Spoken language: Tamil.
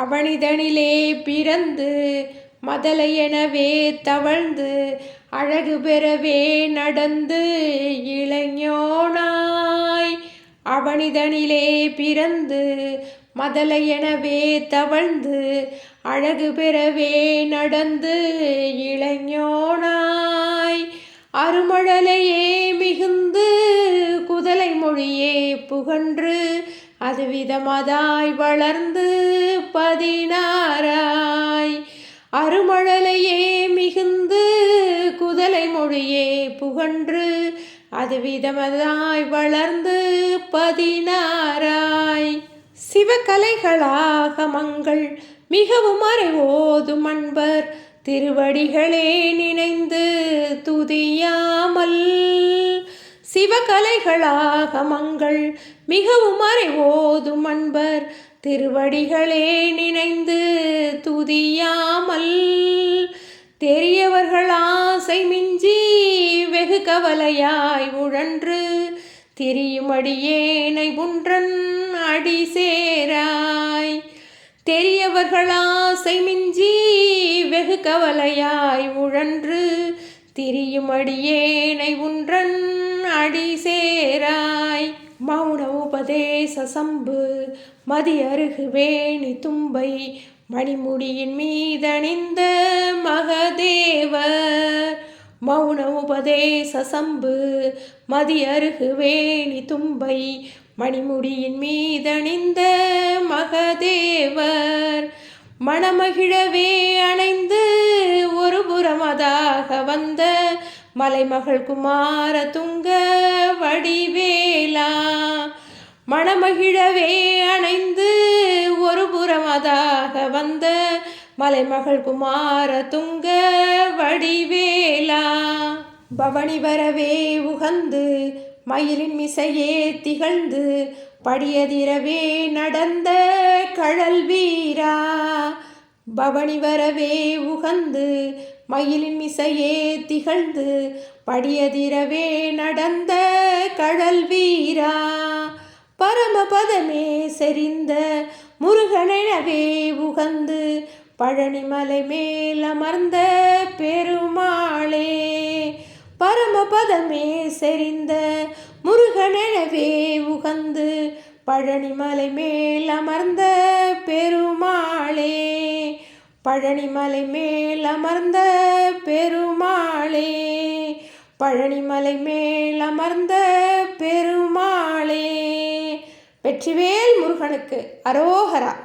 அவனிதனிலே பிறந்து மதலையெனவே தவழ்ந்து அழகு பெறவே நடந்து இளைஞனாய். அவனிதனிலே பிறந்து மதலையெனவே தவழ்ந்து அழகு பெறவே நடந்து இளைஞனாய். அருமழலையே மிகுந்து குதலை மொழியே புகன்று அது விதமதாய் வளர்ந்து 16ஆய். அருமழலையே மிகுந்து குதலை மொழியே புகன்று அது விதமதாய் வளர்ந்து 16ஆய். சிவகலைகளாகமங்கள் மிகவும் அறிவோதும் அன்பர் திருவடிகளே நினைந்து துதியாமல். சிவகலைகளாகமங்கள் மிகவும் அறிவோதும் அன்பர் திருவடிகளே நினைந்து துதியாமல். தெரியவர்கள் ஆசை மிஞ்சி வெகு கவலையாய் உழன்று திரியுமடியேனை உன்றன் அடி சேராய். தெரியவர்கள் ஆசை மிஞ்சி வெகு கவலையாய் உழன்று திரியுமடியேனை உன்றன் அடி சேராய். மௌன உபதேச சம்பு மதி அருகு வேணி தும்பை மணிமுடியின் மீதணிந்த மகதேவர். மௌன உபதேச சம்பு மதி அருகு வேணி தும்பை மணிமுடியின் மீதணிந்த மகதேவர். மணமகிழவே அணைந்து ஒரு புறமதாக வந்த மலைமகள் குமார துங்க வடிவேலா. மணமகிழவே அணைந்து ஒரு புறமதாக வந்த மலைமகள் குமார துங்க வடிவேலா. பவனி வரவே உகந்து மயிலின் மிசையே திகழ்ந்து படியதிரவே நடந்த கழல் வீரா. பவனி வரவே உகந்து மயிலின் மிசையே திகழ்ந்து படியதிரவே நடந்த கழல் வீரா. பரமபதமே செறிந்த முருகனெனவே உகந்து பழனிமலை மேல் அமர்ந்த பெருமாளே. பரமபதமே செறிந்த முருகனெனவே உகந்து பழனிமலை மேல் அமர்ந்த பெருமாளே. பழனிமலை மேல் அமர்ந்த பெருமாளே. பழனிமலை மேல் அமர்ந்த பெருமாளே. வெற்றிவேல் முருகனுக்கு அரோகரா.